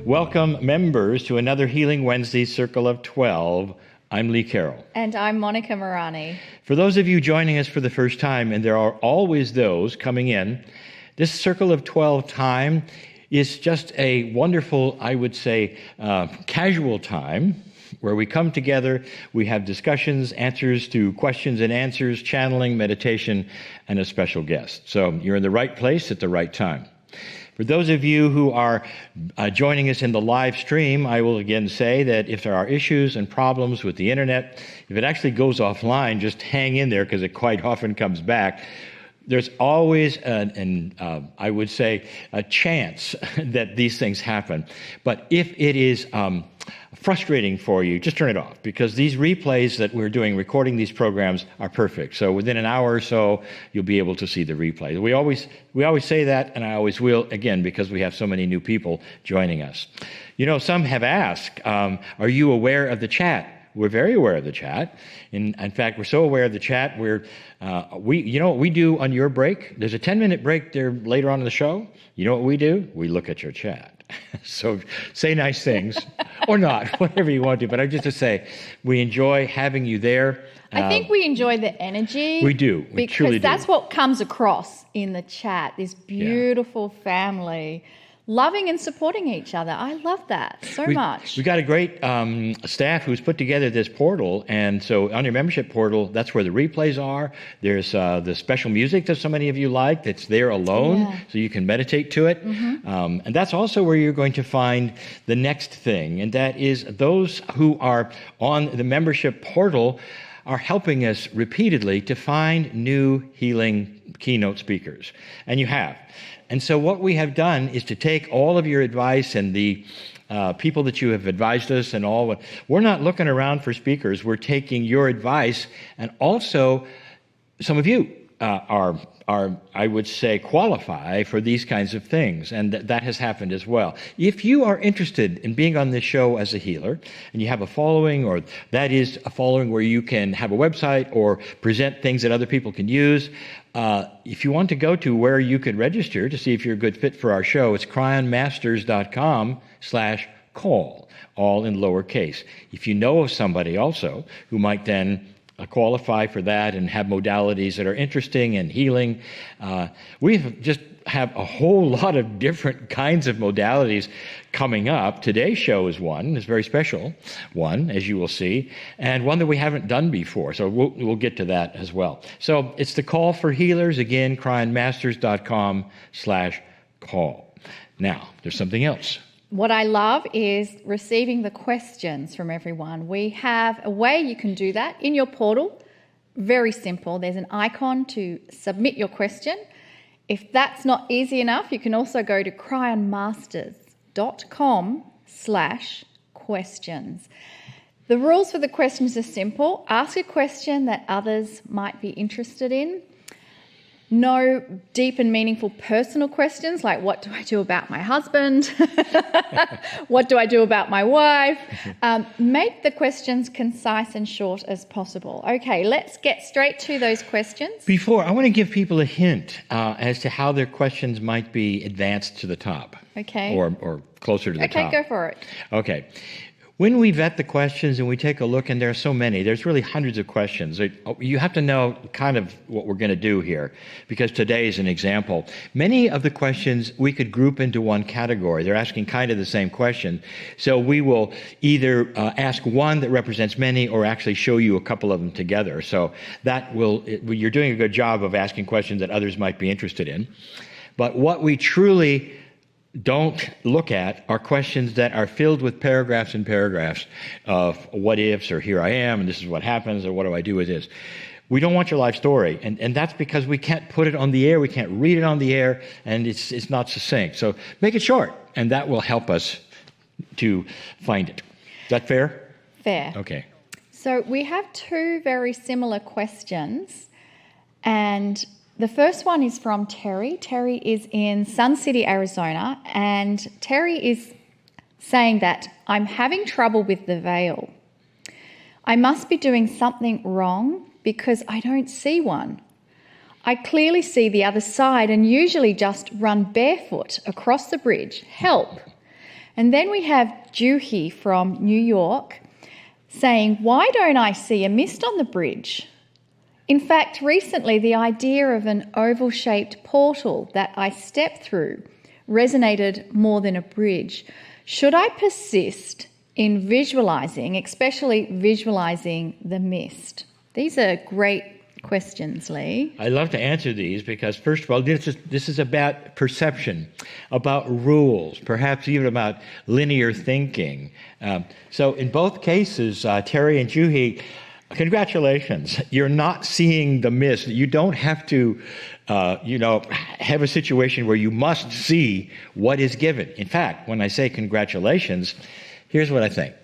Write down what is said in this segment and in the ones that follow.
Welcome, members, to another Healing Wednesday Circle of 12. I'm Lee Carroll. And I'm Monika Muranyi. For those of you joining us for the first time, and there are always those coming in, this Circle of 12 time is just a wonderful, I would say, casual time where we come together, we have discussions, answers to questions and answers, channeling, meditation, and a special guest. So you're in the right place at the right time. For those of you who are joining us in the live stream, I will again say that if there are issues and problems with the internet, if it actually goes offline, just hang in there because it quite often comes back. There's always I would say, a chance that these things happen. But if it is frustrating for you, just turn it off, because these replays that we're doing, recording these programs, are perfect. So within an hour or so, you'll be able to see the replay. We always say that, and I always will, again, because we have so many new people joining us. You know, some have asked, are you aware of the chat? We're very aware of the chat. In fact, we're so aware of the chat, you know what we do on your break? There's a 10-minute break there later on in the show. You know what we do? We look at your chat. So say nice things, or not, whatever you want to. But I just to say, we enjoy having you there. I think we enjoy the energy. We do. We truly do. Because that's what comes across in the chat, this beautiful family, loving and supporting each other. I love that so much. We've got a great staff who's put together this portal. And so on your membership portal, that's where the replays are. There's the special music that so many of you like that's there alone, so you can meditate to it. Mm-hmm. And that's also where you're going to find the next thing. And that is those who are on the membership portal are helping us repeatedly to find new healing keynote speakers. And you have. And so what we have done is to take all of your advice and the people that you have advised us and all. We're not looking around for speakers. We're taking your advice, and also some of you are I would say, qualify for these kinds of things, and that has happened as well. If you are interested in being on this show as a healer, and you have a following, or that is a following where you can have a website or present things that other people can use, if you want to go to where you could register to see if you're a good fit for our show, it's cryonmasters.com/call, all in lowercase. If you know of somebody also who might then qualify for that and have modalities that are interesting and healing, we just have a whole lot of different kinds of modalities coming up. Today's show is one, it's a very special one, as you will see, and one that we haven't done before, so we'll get to that as well. So it's the call for healers, again, cryonmasters.com/call. Now, there's something else. What I love is receiving the questions from everyone. We have a way you can do that in your portal. Very simple. There's an icon to submit your question. If that's not easy enough, you can also go to cryonmasters.com/questions. The rules for the questions are simple. Ask a question that others might be interested in. No deep and meaningful personal questions like, what do I do about my husband? What do I do about my wife? Make the questions concise and short as possible. Okay, let's get straight to those questions. Before, I want to give people a hint as to how their questions might be advanced to the top. Okay. Or closer to the top. Okay, go for it. Okay. When we vet the questions and we take a look, and there are so many, there's really hundreds of questions. You have to know kind of what we're going to do here, because today is an example. Many of the questions we could group into one category. They're asking kind of the same question. So we will either ask one that represents many, or actually show you a couple of them together. So you're doing a good job of asking questions that others might be interested in. But what we truly don't look at are questions that are filled with paragraphs and paragraphs of what ifs, or here I am, and this is what happens, or what do I do with this. We don't want your life story, and that's because we can't put it on the air, we can't read it on the air, and it's not succinct. So make it short, and that will help us to find it. Is that fair? Fair. Okay. So we have two very similar questions, and the first one is from Terry. Terry is in Sun City, Arizona, and Terry is saying that I'm having trouble with the veil. I must be doing something wrong because I don't see one. I clearly see the other side and usually just run barefoot across the bridge. Help. And then we have Juhi from New York saying, why don't I see a mist on the bridge? In fact, recently the idea of an oval-shaped portal that I step through resonated more than a bridge. Should I persist in visualizing, especially visualizing the mist? These are great questions, Lee. I love to answer these because, first of all, this is about perception, about rules, perhaps even about linear thinking. So in both cases, Terry and Juhi, congratulations. You're not seeing the mist. You don't have to, have a situation where you must see what is given. In fact, when I say congratulations, here's what I think.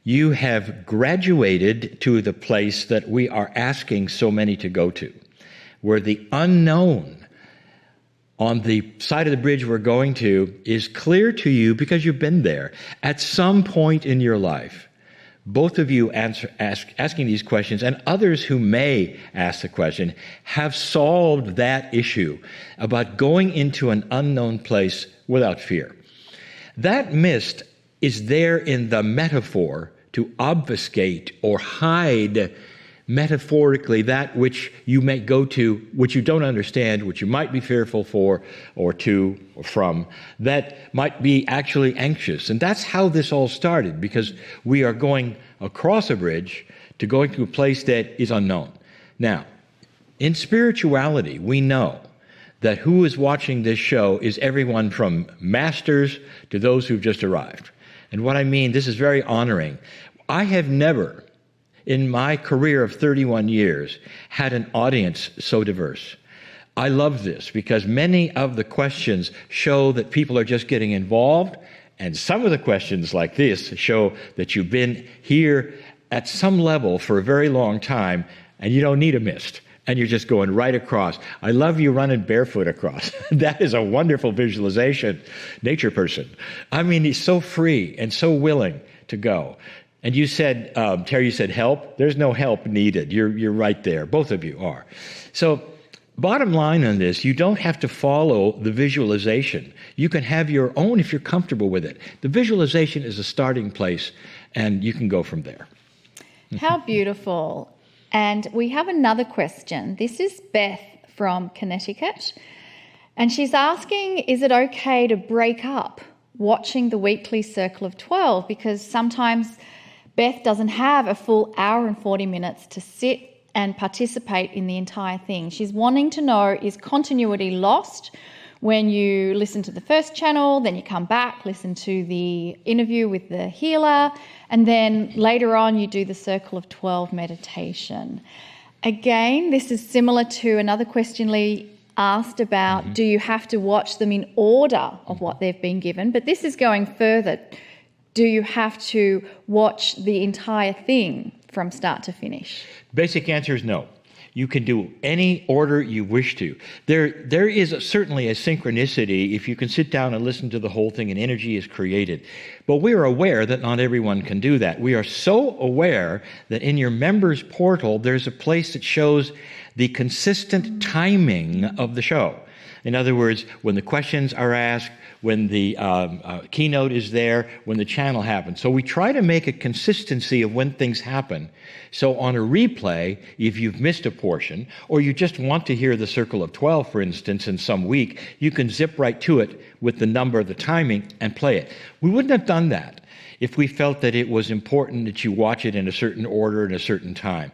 You have graduated to the place that we are asking so many to go to, where the unknown on the side of the bridge we're going to is clear to you because you've been there. At some point in your life, both of you asking these questions and others who may ask the question have solved that issue about going into an unknown place without fear. That mist is there in the metaphor to obfuscate or hide metaphorically that which you may go to, which you don't understand, which you might be fearful for or to or from, that might be actually anxious. And that's how this all started, because we are going across a bridge to going to a place that is unknown. Now, in spirituality, we know that who is watching this show is everyone from masters to those who've just arrived. And what I mean, this is very honoring. I have never, in my career of 31 years, had an audience so diverse. I love this because many of the questions show that people are just getting involved, and some of the questions like this show that you've been here at some level for a very long time, and you don't need a mist. And you're just going right across. I love you running barefoot across. That is a wonderful visualization. Nature person. I mean, he's so free and so willing to go. And you said, Terry, you said help. There's no help needed. You're right there. Both of you are. So bottom line on this, you don't have to follow the visualization. You can have your own if you're comfortable with it. The visualization is a starting place, and you can go from there. How beautiful. And we have another question. This is Beth from Connecticut. And she's asking, is it okay to break up watching the weekly Circle of 12? Because sometimes Beth doesn't have a full hour and 40 minutes to sit and participate in the entire thing. She's wanting to know, is continuity lost when you listen to the first channel, then you come back, listen to the interview with the healer, and then later on you do the Circle of 12 meditation? Again, this is similar to another question Lee asked about, do you have to watch them in order of what they've been given? But this is going further. Do you have to watch the entire thing from start to finish? Basic answer is no. You can do any order you wish to. There is certainly a synchronicity if you can sit down and listen to the whole thing and energy is created. But we are aware that not everyone can do that. We are so aware that in your members portal, there's a place that shows the consistent timing of the show. In other words, when the questions are asked, when the keynote is there, when the channel happens. So we try to make a consistency of when things happen. So on a replay, if you've missed a portion, or you just want to hear the Circle of 12, for instance, in some week, you can zip right to it with the number, the timing, and play it. We wouldn't have done that if we felt that it was important that you watch it in a certain order at a certain time.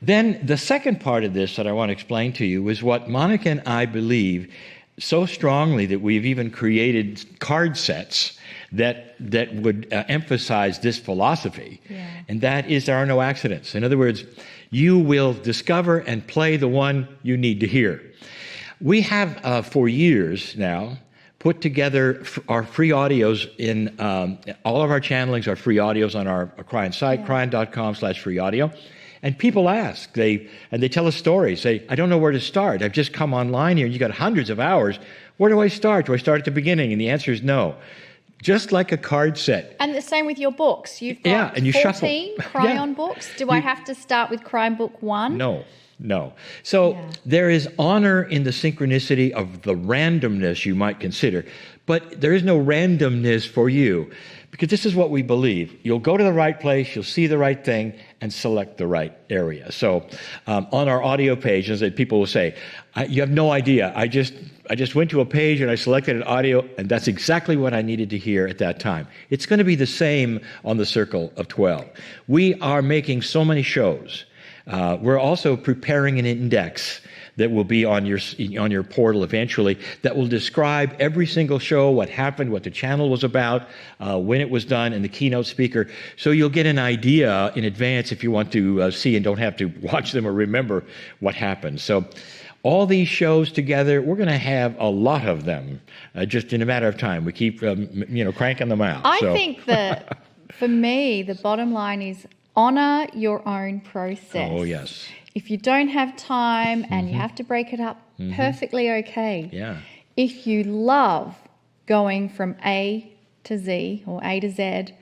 Then the second part of this that I want to explain to you is what Monika and I believe so strongly that we've even created card sets that would emphasize this philosophy. Yeah. And that is there are no accidents. In other words, you will discover and play the one you need to hear. We have, for years now, put together our free audios in all of our channelings are free audios on our Kryon site, kryon.com/free audio. And people ask, they tell us stories. Say, I don't know where to start. I've just come online here and you got hundreds of hours. Where do I start? Do I start at the beginning? And the answer is no. Just like a card set. And the same with your books. You've got and you 14 shuffle. Kryon books. Do I have to start with Kryon book 1? No. No. So there is honor in the synchronicity of the randomness you might consider, but there is no randomness for you, because this is what we believe. You'll go to the right place, you'll see the right thing, and select the right area. So on our audio page, as people will say, you have no idea. I just went to a page and I selected an audio, and that's exactly what I needed to hear at that time. It's going to be the same on the Circle of 12. We are making so many shows. We're also preparing an index that will be on your portal eventually, that will describe every single show, what happened, what the channel was about, when it was done, and the keynote speaker. So you'll get an idea in advance if you want to see and don't have to watch them or remember what happened. So all these shows together, we're going to have a lot of them, just in a matter of time. We keep cranking them out. I think that for me, the bottom line is honor your own process. Oh, yes. If you don't have time and you have to break it up, perfectly okay. Yeah. If you love going from A to Z or A to Z,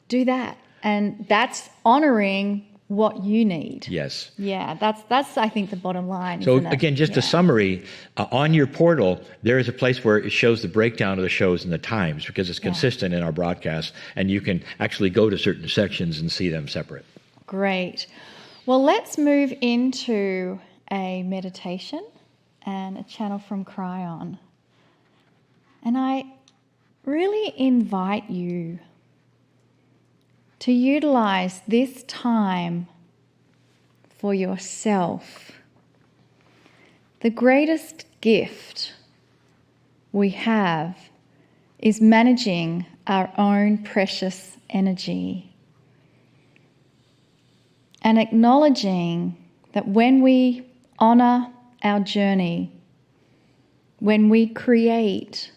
do that. And that's honoring what you need. Yes. Yeah, that's I think the bottom line. So isn't it? again, just a summary, on your portal, there is a place where it shows the breakdown of the shows and the times, because it's consistent in our broadcast, and you can actually go to certain sections and see them separate. Great. Well, let's move into a meditation and a channel from Kryon. And I really invite you to utilize this time for yourself. The greatest gift we have is managing our own precious energy and acknowledging that when we honor our journey, when we create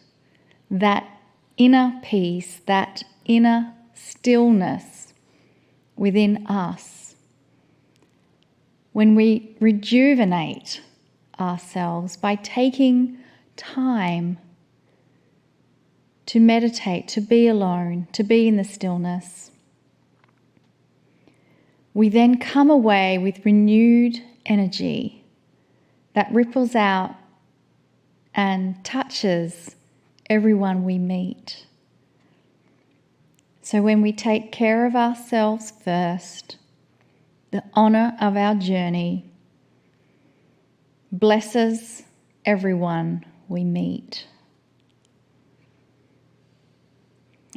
that inner peace, that inner stillness within us, when we rejuvenate ourselves by taking time to meditate, to be alone, to be in the stillness, we then come away with renewed energy that ripples out and touches everyone we meet. So when we take care of ourselves first, the honor of our journey blesses everyone we meet.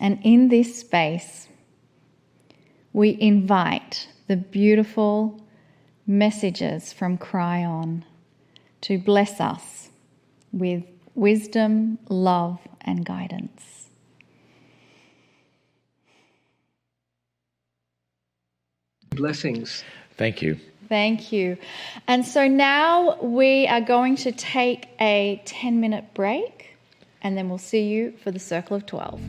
And in this space, we invite the beautiful messages from Kryon to bless us with wisdom, love, and guidance. Blessings. Thank you. Thank you. And so now we are going to take a 10-minute break, and then we'll see you for the Circle of 12.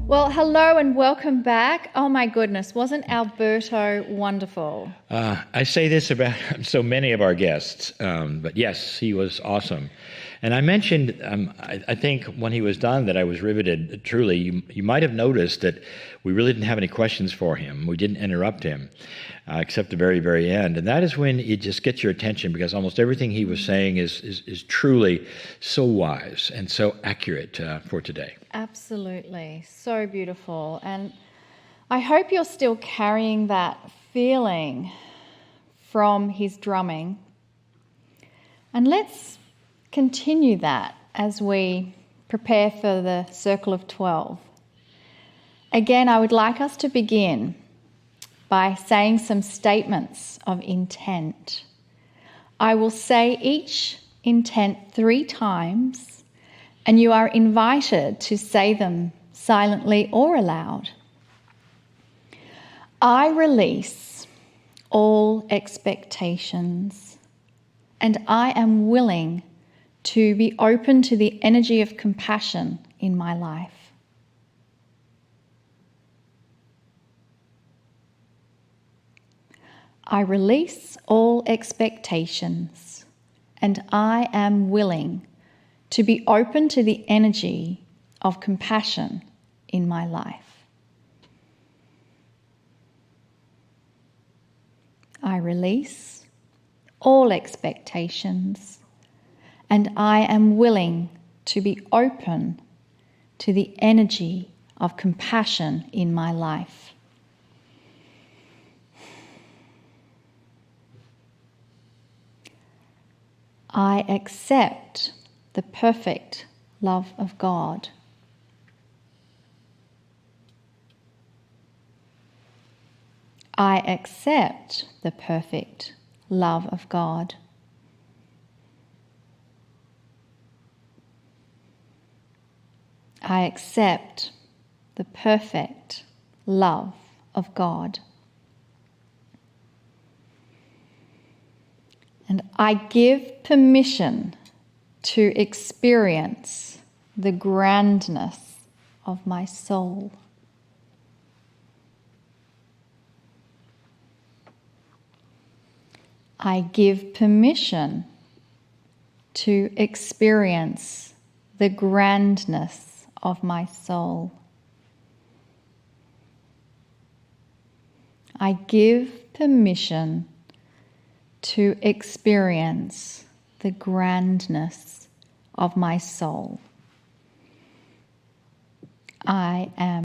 Well, hello and welcome back. Oh my goodness, wasn't Alberto wonderful? I say this about so many of our guests, but yes, he was awesome. And I mentioned, I think when he was done, that I was riveted. Truly, you might have noticed that we really didn't have any questions for him. We didn't interrupt him, except the very, very end. And that is when it just gets your attention, because almost everything he was saying is truly so wise and so accurate for today. Absolutely. So beautiful. And I hope you're still carrying that feeling from his drumming. And let's continue that as we prepare for the Circle of 12. Again, I would like us to begin by saying some statements of intent. I will say each intent 3 times, and you are invited to say them silently or aloud. I release all expectations, and I am willing to be open to the energy of compassion in my life. I release all expectations, and I am willing to be open to the energy of compassion in my life. I release all expectations, and I am willing to be open to the energy of compassion in my life. I accept the perfect love of God. I accept the perfect love of God. I accept the perfect love of God. And I give permission to experience the grandness of my soul. I give permission to experience the grandness of my soul. I give permission to experience the grandness of my soul. I am